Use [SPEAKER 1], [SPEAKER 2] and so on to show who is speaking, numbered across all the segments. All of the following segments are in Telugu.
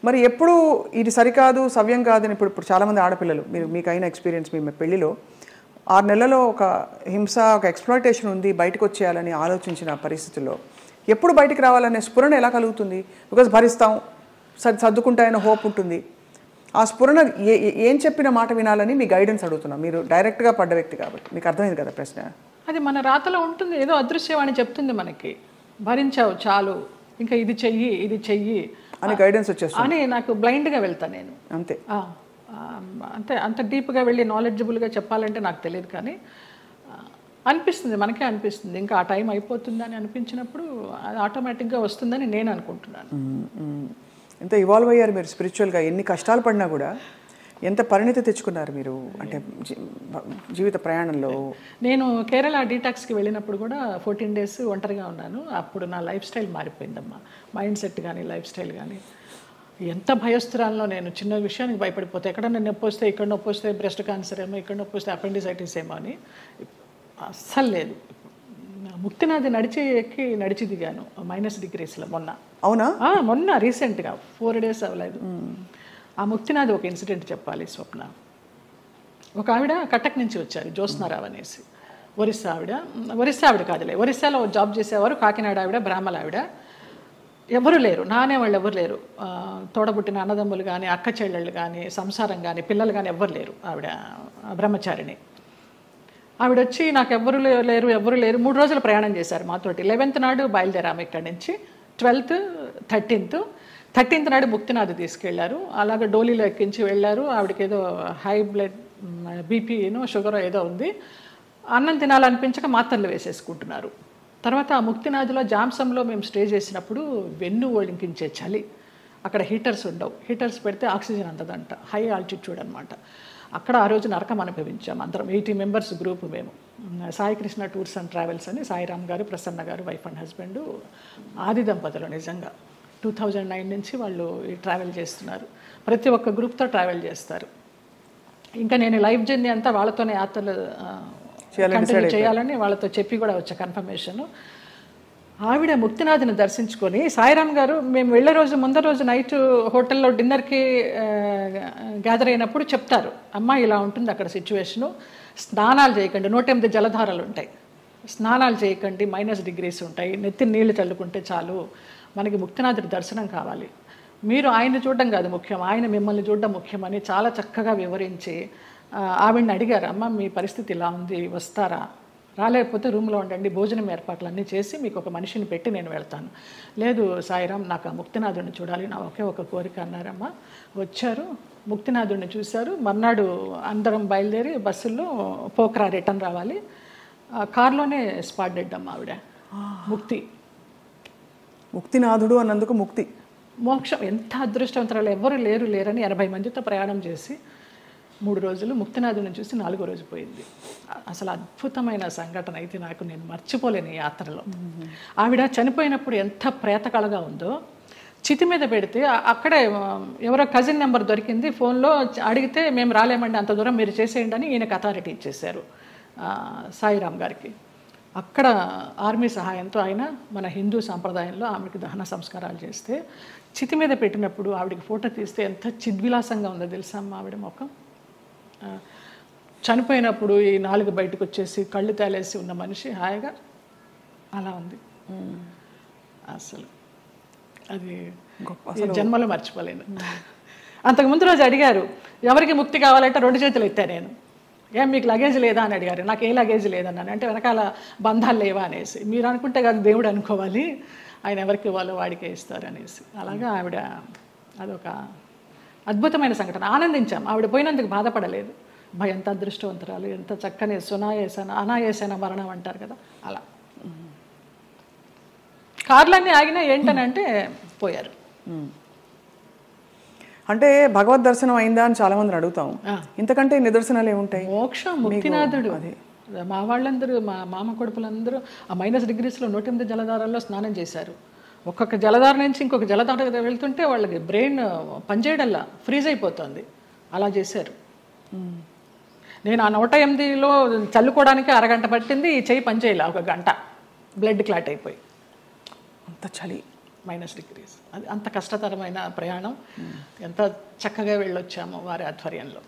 [SPEAKER 1] మరి ఎప్పుడు ఇది సరికాదు సవ్యం కాదని ఇప్పుడు చాలామంది ఆడపిల్లలు మీకైన ఎక్స్పీరియన్స్ మీ పెళ్లిలో 6 నెలల్లో ఒక హింస ఒక ఎక్స్‌ప్లాయిటేషన్ ఉంది బయటకు వచ్చేయాలని ఆలోచించిన పరిస్థితుల్లో ఎప్పుడు బయటికి రావాలనే స్ఫురణ ఎలా కలుగుతుంది? బికాజ్ భరిస్తాం సర్దుకుంటాయన్న హోప్ ఉంటుంది. ఆ స్ఫురణ ఏం చెప్పిన మాట వినాలని మీ గైడెన్స్ అడుగుతున్నా. మీరు డైరెక్ట్గా పడ్డ వ్యక్తి కాబట్టి మీకు అర్థమైంది కదా ప్రశ్న.
[SPEAKER 2] అది మన రాతలో ఉంటుంది. ఏదో అదృశ్యవాణి చెప్తుంది మనకి, భరించావు చాలు, ఇంకా ఇది చెయ్యి
[SPEAKER 1] అని గైడెన్స్ వచ్చేస్తుంది
[SPEAKER 2] అని. నాకు బ్లైండ్గా వెళ్తాను నేను
[SPEAKER 1] అంతే.
[SPEAKER 2] అంతే అంత డీప్గా వెళ్ళి నాలెడ్జబుల్గా చెప్పాలంటే నాకు తెలియదు, కానీ అనిపిస్తుంది, మనకే అనిపిస్తుంది. ఇంకా ఆ టైం అయిపోతుందని అనిపించినప్పుడు అది ఆటోమేటిక్గా వస్తుందని నేను అనుకుంటున్నాను.
[SPEAKER 1] ఎంత ఇవాల్వ్ అయ్యారు మీరు స్పిరిచువల్గా, ఎన్ని కష్టాలు పడినా కూడా ఎంత పరిణితి తెచ్చుకున్నారు మీరు అంటే జీవిత ప్రయాణంలో.
[SPEAKER 2] నేను కేరళ డీటాక్స్కి వెళ్ళినప్పుడు కూడా 14 days ఒంటరిగా ఉన్నాను. అప్పుడు నా లైఫ్ స్టైల్ మారిపోయిందమ్మా, మైండ్ సెట్ కానీ లైఫ్ స్టైల్ కానీ. ఎంత భయస్తురాల్లో నేను, చిన్న విషయానికి భయపడిపోతే, ఎక్కడన్నా నొప్పి వస్తే, ఇక్కడ నొప్పి వస్తే బ్రెస్ట్ క్యాన్సర్ ఏమో, ఇక్కడ నొప్పి వస్తే అపెండిసైటిస్ ఏమో అని అస్సలు లేదు. ముక్తినాథ్ నడిచి దిగాను -degreesలో మొన్న.
[SPEAKER 1] అవునా?
[SPEAKER 2] మొన్న రీసెంట్గా 4 days అవ్వలేదు. ఆ ముక్తినాథ్ ఒక ఇన్సిడెంట్ చెప్పాలి స్వప్న. ఒక ఆవిడ కటక్ నుంచి వచ్చారు, జ్యోత్స్నారావు అనేసి, ఒరిస్సా ఆవిడ కాదులే, ఒరిస్సాలో జాబ్ చేసేవారు. కాకినాడ ఆవిడ, బ్రాహ్మణ ఆవిడ. ఎవరు లేరు, వాళ్ళు ఎవరు లేరు. తోడబుట్టిన అన్నదమ్ములు కానీ, అక్క చెల్లెళ్ళు కానీ, సంసారం కానీ, పిల్లలు కానీ ఎవ్వరు లేరు. ఆవిడ బ్రహ్మచారిణి. ఆవిడ వచ్చి నాకు ఎవరు లేరు 3 రోజులు ప్రయాణం చేశారు మాతోటి. 11th నాడు బయలుదేరాము ఇక్కడి నుంచి. 12th, 13th నాడు ముక్తినాథ్ తీసుకెళ్లారు. అలాగే డోలీలో ఎక్కించి వెళ్ళారు. ఆవిడకి ఏదో హై బ్లడ్ బీపీనో షుగర్ ఏదో ఉంది. అన్నం తినాలనిపించక మాత్రలు వేసేసుకుంటున్నారు. తర్వాత ఆ ముక్తినాథ్లో జామ్సంలో మేము స్టే చేసినప్పుడు వెన్ను వణికించే చలి. అక్కడ హీటర్స్ ఉండవు. హీటర్స్ పెడితే ఆక్సిజన్ అందదంట. హై ఆల్టిట్యూడ్ అనమాట. అక్కడ ఆ రోజు నరకం అనుభవించాము అందరం. 80 members గ్రూప్ మేము. Sai Krishna tours and travels అని సాయిరామ్ గారు, ప్రసన్న గారు, వైఫ్ అండ్ హస్బెండ్, ఆది దంపతులు. నిజంగా 2009 నుంచి వాళ్ళు ట్రావెల్ చేస్తున్నారు. ప్రతి ఒక్క గ్రూప్తో ట్రావెల్ చేస్తారు. ఇంకా నేను లైఫ్ జర్నీ అంతా వాళ్ళతోనే యాత్రలు కంటిన్యూ చేయాలని వాళ్ళతో చెప్పి కూడా వచ్చా కన్ఫర్మేషన్. ఆవిడ ముక్తినాథ్ని దర్శించుకొని, సాయిరామ్ గారు మేము వెళ్ళే రోజు ముందర రోజు నైట్ హోటల్లో డిన్నర్కి గ్యాదర్ అయినప్పుడు చెప్తారు, అమ్మ ఇలా ఉంటుంది అక్కడ సిచ్యువేషను, స్నానాలు చేయకండి, 108 జలధారలు ఉంటాయి, స్నానాలు చేయకండి, -degrees ఉంటాయి, నెత్తి నీళ్లు చల్లుకుంటే చాలు, మనకి ముక్తినాథుడి దర్శనం కావాలి, మీరు ఆయన్ని చూడడం కాదు ముఖ్యం, ఆయన మిమ్మల్ని చూడడం ముఖ్యమని చాలా చక్కగా వివరించి ఆవిడని అడిగారు, అమ్మ మీ పరిస్థితి ఇలా ఉంది, వస్తారా, రాలేకపోతే రూమ్లో ఉండండి, భోజనం ఏర్పాట్లన్నీ చేసి మీకు ఒక మనిషిని పెట్టి నేను వెళ్తాను. లేదు సాయిరామ్, నాకు ఆ ముక్తినాథుడిని చూడాలి, నా ఒకే ఒక కోరిక అన్నారమ్మ. వచ్చారు, ముక్తినాథుడిని చూశారు. మర్నాడు అందరం బయలుదేరి బస్సుల్లో పోఖరా రిటర్న్ రావాలి. కార్లోనే స్పాట్ డెడ్ అమ్మ ఆవిడ.
[SPEAKER 1] ముక్తినాథుడు అన్నందుకు ముక్తి,
[SPEAKER 2] మోక్షం. ఎంత అదృష్టవంతరాలు, ఎవరు లేరని 80 మందితో ప్రయాణం చేసి 3 రోజులు ముక్తినాథుని చూసి 4వ రోజు పోయింది. అసలు అద్భుతమైన సంఘటన అయితే నాకు, నేను మర్చిపోలేను ఈ యాత్రలో. ఆవిడ చనిపోయినప్పుడు ఎంత ప్రేతకళగా ఉందో, చితి మీద పెడితే అక్కడే ఎవరో కజిన్ నెంబర్ దొరికింది, ఫోన్లో అడిగితే మేము రాలేమండి, అంత దూరం మీరు చేసేయండి అని ఈయనకు అథారిటీ ఇచ్చేశారు సాయిరామ్ గారికి. అక్కడ ఆర్మీ సహాయంతో ఆయన మన హిందూ సాంప్రదాయంలో ఆమెకి దహన సంస్కారాలు చేస్తే, చితి మీద పెట్టినప్పుడు ఆవిడకి ఫోటో తీస్తే ఎంత చిద్విలాసంగా ఉందో తెలుసా అమ్మ ఆవిడ ముఖం. చనిపోయినప్పుడు ఈ 4 బయటకు వచ్చేసి కళ్ళు తేలేసి ఉన్న మనిషి హాయిగా అలా ఉంది. అసలు అది జన్మలో మర్చిపోలేను. అంతకుముందు రోజు అడిగారు, ఎవరికి ముక్తి కావాలంటే 2 చేతులు ఎత్తాను నేను. ఏం మీకు లగేజ్ లేదా అని అడిగారు. నాకు ఏ లగేజ్ లేదన్నాను. అంటే వెనకాల బంధాలు లేవా అనేసి. మీరు అనుకుంటే కాదు దేవుడు అనుకోవాలి, ఆయన ఎవరికి ఇవ్వాలో వాడికే ఇస్తారు అనేసి. అలాగా ఆవిడ అదొక అద్భుతమైన సంఘటన. ఆనందించాం, ఆవిడ పోయినందుకు బాధపడలేదు. ఎంత అదృష్టవంతరాలు, ఎంత చక్కని అనాయాసన మరణం అంటారు కదా, అలా. కార్లన్నీ ఆగినా ఏంటనంటే పోయారు.
[SPEAKER 1] అంటే భగవద్ దర్శనం అయిందా అని చాలా మందిని అడుగుతాం. ఇంతకంటే నిదర్శనాలు ఏముంటాయి?
[SPEAKER 2] మోక్షం, ముక్తినాథుడు. మా వాళ్ళందరూ, మా మామ కొడుకులందరూ ఆ -degreesలో 108 జలధారాల్లో స్నానం చేశారు. ఒక్కొక్క జలధార నుంచి ఇంకొక జలధార వెళ్తుంటే వాళ్ళకి బ్రెయిన్ పనిచేయడంలా ఫ్రీజ్ అయిపోతుంది. అలా చేశారు. నేను ఆ 108లో చల్లుకోవడానికి అరగంట పట్టింది, ఈ చెయ్యి పనిచేయాల 1 గంట, బ్లడ్ క్లాట్ అయిపోయి.
[SPEAKER 1] అంత చలి.
[SPEAKER 2] -degrees. అది అంత కష్టతరమైన ప్రయాణం. ఎంత చక్కగా వెళ్ళొచ్చామో వారి ఆధ్వర్యంలో.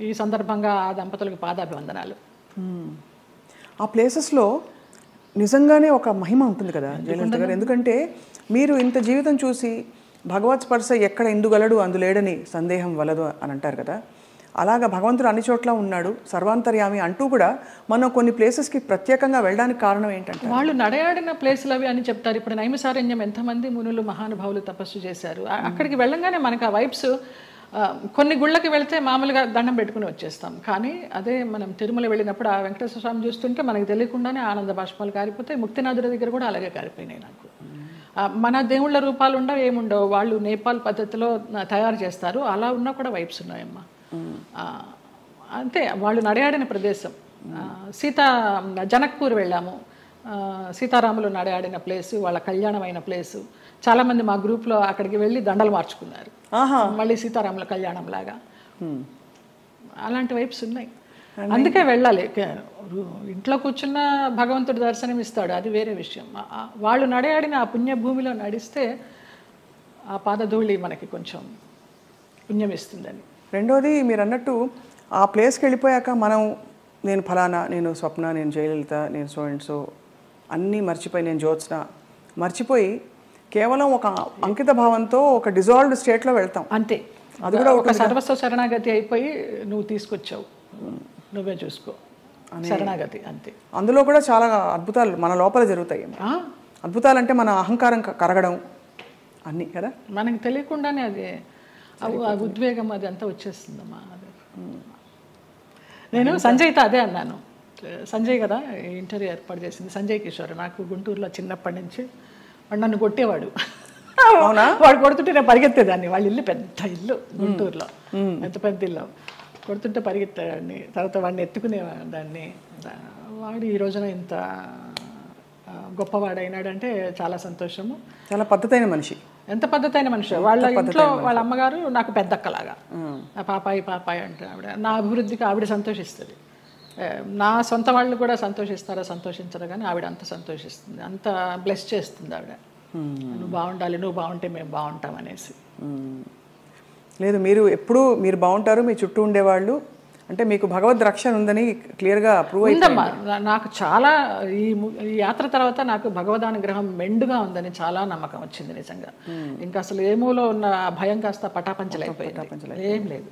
[SPEAKER 2] ఈ సందర్భంగా ఆ దంపతులకు పాదాభివందనాలు.
[SPEAKER 1] ఆ ప్లేసెస్లో నిజంగానే ఒక మహిమ ఉంటుంది కదా జయలలిత గారు. ఎందుకంటే మీరు ఇంత జీవితం చూసి భగవత్ స్పర్శ ఎక్కడ ఎందుగలడు అందులేడని సందేహం వలదు అని అంటారు కదా. అలాగా భగవంతుడు అన్ని చోట్ల ఉన్నాడు, సర్వాంతర్యామి అంటూ కూడా మనం కొన్ని ప్లేసెస్కి ప్రత్యేకంగా వెళ్ళడానికి కారణం ఏంటంటే
[SPEAKER 2] వాళ్ళు నడయాడిన ప్లేసులు అవి అని చెప్తారు. ఇప్పుడు నైమిసారణ్యం ఎంతమంది మునులు మహానుభావులు తపస్సు చేశారు. అక్కడికి వెళ్ళంగానే మనకు ఆ వైబ్స్, కొన్ని గుళ్ళకి వెళ్తే మామూలుగా దండం పెట్టుకుని వచ్చేస్తాం. కానీ అదే మనం తిరుమల వెళ్ళినప్పుడు ఆ వెంకటేశ్వర స్వామి చూస్తుంటే మనకు తెలియకుండానే ఆనంద బాష్పాలు కారిపోతాయి. ముక్తినాథుడి దగ్గర కూడా అలాగే కారిపోయినాయి నాకు. మన దేవుళ్ళ రూపాలు ఉండవు, ఏముండవు. వాళ్ళు నేపాల్ పద్ధతిలో తయారు చేస్తారు. అలా ఉన్నా కూడా వైబ్స్ ఉన్నాయమ్మా. అంతే, వాళ్ళు నడయాడిన ప్రదేశం. జనక్పూర్ వెళ్ళాము. సీతారాములు నడయాడిన ప్లేసు, వాళ్ళ కళ్యాణమైన ప్లేసు. చాలామంది మా గ్రూప్లో అక్కడికి వెళ్ళి దండలు మార్చుకున్నారు, మళ్ళీ సీతారాముల కళ్యాణం లాగా. అలాంటి వైబ్స్ ఉన్నాయి. అందుకే వెళ్ళాలి. ఇంట్లో కూర్చున్న భగవంతుడు దర్శనం ఇస్తాడు, అది వేరే విషయం. వాళ్ళు నడయాడిన ఆ పుణ్యభూమిలో నడిస్తే ఆ పాదధూళి మనకి కొంచెం పుణ్యం ఇస్తుందని.
[SPEAKER 1] రెండోది మీరు అన్నట్టు ఆ ప్లేస్కి వెళ్ళిపోయాక నేను ఫలానా, నేను స్వప్న, నేను జయలలిత, నేను సో అండ్ సో అన్నీ మర్చిపోయి, నేను జ్యోత్స్న మర్చిపోయి కేవలం ఒక అంకిత భావంతో ఒక డిజాల్వ్డ్ స్టేట్లో వెళ్తాం.
[SPEAKER 2] అంతే, అది కూడా ఒక సర్వస్వ శరణాగతి అయిపోయి నువ్వు తీసుకొచ్చావు, నువ్వే చూసుకో శరణాగతి. అంతే. అందులో
[SPEAKER 1] కూడా చాలా అద్భుతాలు మన లోపల జరుగుతాయి. అద్భుతాలు అంటే మన అహంకారం కరగడం అన్నీ కదా,
[SPEAKER 2] మనకి తెలియకుండానే అది ఆ ఉద్వేగం అది అంతా వచ్చేస్తుందమ్మా. నేను సంజయ్తో అదే అన్నాను. సంజయ్ కదా ఇంటర్వ్యూ ఏర్పాటు చేసింది, సంజయ్ కిషోర్. నాకు గుంటూరులో చిన్నప్పటి నుంచి వాడు నన్ను కొట్టేవాడు. వాడు కొడుతుంటే నేను పరిగెత్తేదాన్ని. వాళ్ళ ఇల్లు పెద్ద ఇల్లు గుంటూరులో, పెద్ద ఇల్లు. కొడుతుంటే పరిగెత్తేదాన్ని. తర్వాత వాడిని ఎత్తుకునేదాన్ని. వాడు ఈ రోజున ఇంత గొప్పవాడైనాడంటే చాలా సంతోషము.
[SPEAKER 1] చాలా పద్ధతైన మనిషి.
[SPEAKER 2] ఎంత పద్ధతైన మనిషి. వాళ్ళ ఇంట్లో వాళ్ళ అమ్మగారు నాకు పెద్దక్కలాగా, పాపాయి అంటే ఆవిడ. నా అభివృద్ధికి ఆవిడ సంతోషిస్తుంది. నా సొంత వాళ్ళు కూడా సంతోషిస్తారో సంతోషించరు, కానీ ఆవిడ అంత సంతోషిస్తుంది, అంత బ్లెస్ చేస్తుంది ఆవిడ. నువ్వు బాగుండాలి, నువ్వు బాగుంటే మేము బాగుంటాం అనేసి.
[SPEAKER 1] లేదు, మీరు బాగుంటారు, మీ చుట్టూ ఉండేవాళ్ళు అంటే మీకు భగవద్ రక్షణ ఉందని క్లియర్గా ప్రూవ్
[SPEAKER 2] అయిందమ్మా. నాకు చాలా ఈ యాత్ర తర్వాత నాకు భగవదానుగ్రహం మెండుగా ఉందని చాలా నమ్మకం వచ్చింది నిజంగా. ఇంకా అసలు ఏమూలో ఉన్న భయం కాస్త పటాపంచలైపోయింది, ఏం లేదు.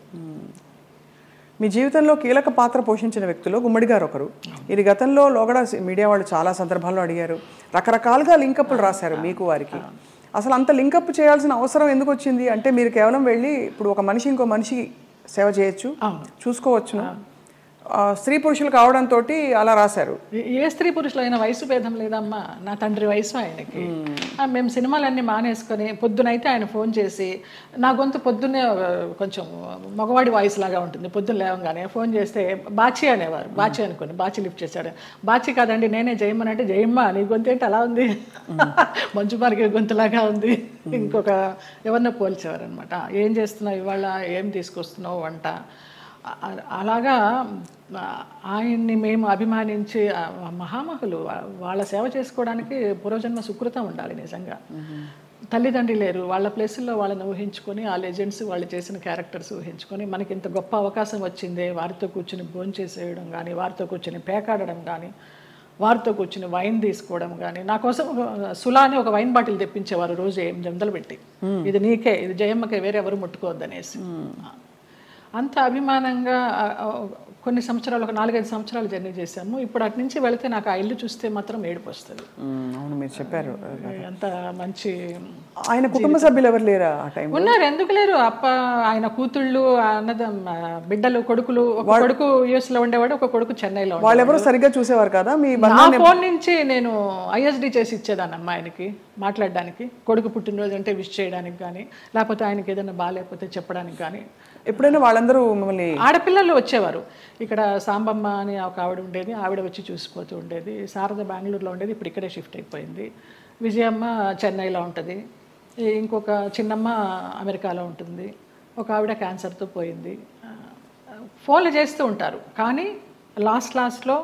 [SPEAKER 1] మీ జీవితంలో కీలక పాత్ర పోషించిన వ్యక్తులు గుమ్మడి గారు ఒకరు. ఇది గతంలో లోగడ మీడియా వాళ్ళు చాలా సందర్భాల్లో అడిగారు, రకరకాలుగా లింకప్లు రాశారు మీకు వారికి. అసలు అంత లింకప్ చేయాల్సిన అవసరం ఎందుకు వచ్చింది? అంటే మీరు కేవలం వెళ్ళి ఇప్పుడు ఒక మనిషి ఇంకో మనిషి సేవ చేయొచ్చు, చూసుకోవచ్చును, స్త్రీ పురుషులు కావడంతో అలా రాశారు.
[SPEAKER 2] ఏ స్త్రీ పురుషులు అయినా వయసు భేదం లేదమ్మా. నా తండ్రి వయసు ఆయనకి. మేము సినిమాలన్నీ మానేసుకొని పొద్దునైతే ఆయన ఫోన్ చేసి, నా గొంతు పొద్దున్నే కొంచెం మగవాడి వాయిస్ లాగా ఉంటుంది. పొద్దున్న లేవగానే ఫోన్ చేస్తే బాచి అనేవారు. బాచి అనుకోని బాచి లిఫ్ట్ చేశాడు. బాచి కాదండి నేనే జయమ్మని అంటే, జయమ్మ నీ గొంతు ఏంటి అలా ఉంది, మంచు మార్గ గొంతులాగా ఉంది. ఇంకొక ఎవరినో పోల్చేవారు అనమాట. ఏం చేస్తున్నావు ఇవాళ, ఏం తీసుకొస్తున్నావు వంట. అలాగా ఆయన్ని మేము అభిమానించి మహామహులు, వాళ్ళ సేవ చేసుకోవడానికి పూర్వజన్మ సుకృతం ఉండాలి నిజంగా. తల్లిదండ్రి లేరు, వాళ్ళ ప్లేసుల్లో వాళ్ళని ఊహించుకొని, ఆ లెజెండ్స్ వాళ్ళు చేసిన క్యారెక్టర్స్ ఊహించుకొని మనకి ఇంత గొప్ప అవకాశం వచ్చిందే, వారితో కూర్చుని భోంచేసేయడం కానీ, వారితో కూర్చుని పేకాడడం కానీ, వారితో కూర్చుని వైన్ తీసుకోవడం కానీ. నా కోసం సులా అని ఒక వైన్ బాటిల్ తెప్పించేవారు రోజు 8 వందలు పెట్టి, ఇది నీకే, ఇది జయమ్మకే, వేరే ఎవరు ముట్టుకోవద్దనేసి. అంత అభిమానంగా కొన్ని సంవత్సరాలు, ఒక 4-5 సంవత్సరాలు జర్నీ చేశాము. ఇప్పుడు అటు నుంచి వెళితే నాకు ఆ ఇల్లు చూస్తే మాత్రం ఏడుపు వస్తుంది.
[SPEAKER 1] అవును, మీరు చెప్పారు.
[SPEAKER 2] ఎంత మంచి.
[SPEAKER 1] ఆయన కుటుంబ సభ్యులు ఎవరు లేరా ఆ టైం?
[SPEAKER 2] ఉన్నారు, ఎందుకు లేరు. ఆయన కూతుళ్ళు, బిడ్డలు, కొడుకులు. ఒక కొడుకు US లో ఉండేవాడు, ఒక కొడుకు చెన్నైలో.
[SPEAKER 1] వాళ్ళు ఎవరు సరిగ్గా చూసేవారు కదా?
[SPEAKER 2] నా ఫోన్ నుంచి నేను ISD చేసి ఇచ్చేదాన్ని ఆయనకి మాట్లాడడానికి. కొడుకు పుట్టినరోజు అంటే విష్ చేయడానికి కానీ, లేకపోతే ఆయనకి ఏదైనా బాగాలేకపోతే చెప్పడానికి కానీ.
[SPEAKER 1] ఎప్పుడైనా వాళ్ళందరూ మిమ్మల్ని,
[SPEAKER 2] ఆడపిల్లలు వచ్చేవారు. ఇక్కడ సాంబమ్మ అని ఒక ఆవిడ ఉండేది, ఆవిడ వచ్చి చూసిపోతూ ఉండేది. శారద బెంగళూరులో ఉండేది, ఇప్పుడు ఇక్కడే షిఫ్ట్ అయిపోయింది. విజయమ్మ చెన్నైలో ఉంటుంది, ఇంకొక చిన్నమ్మ అమెరికాలో ఉంటుంది, ఒక ఆవిడ క్యాన్సర్తో పోయింది. ఫోన్లు చేస్తూ ఉంటారు. కానీ లాస్ట్లో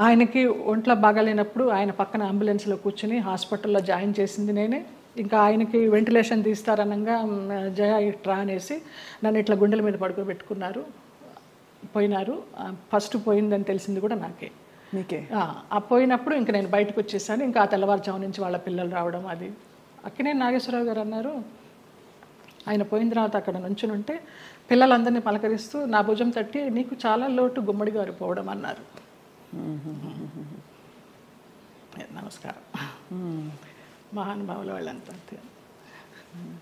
[SPEAKER 2] ఆయనకి ఒంట్లో బాగాలేనప్పుడు ఆయన పక్కన అంబులెన్స్లో కూర్చుని హాస్పిటల్లో జాయిన్ చేసింది నేనే. ఇంకా ఆయనకి వెంటిలేషన్ తీస్తారనగా జయ ఇట్రా అనేసి నన్ను ఇట్లా గుండెల మీద పడుకోబెట్టుకున్నారు, పోయినారు. ఫస్ట్ పోయిందని తెలిసింది కూడా నాకే.
[SPEAKER 1] మీకే?
[SPEAKER 2] ఆ పోయినప్పుడు ఇంక నేను బయటకు వచ్చేసాను. ఇంకా ఆ తెల్లవారుజాము నుంచి వాళ్ళ పిల్లలు రావడం అది. అక్కినేని నాగేశ్వరరావు గారు అన్నారు, ఆయన పోయిన తర్వాత అక్కడ నుంచుని ఉంటే పిల్లలందరినీ పలకరిస్తూ నా భుజం తట్టి నీకు చాలా లోటు గుమ్మడి గారు పోవడం అన్నారు. నమస్కారం. మహానుభావులు వాళ్ళంతా.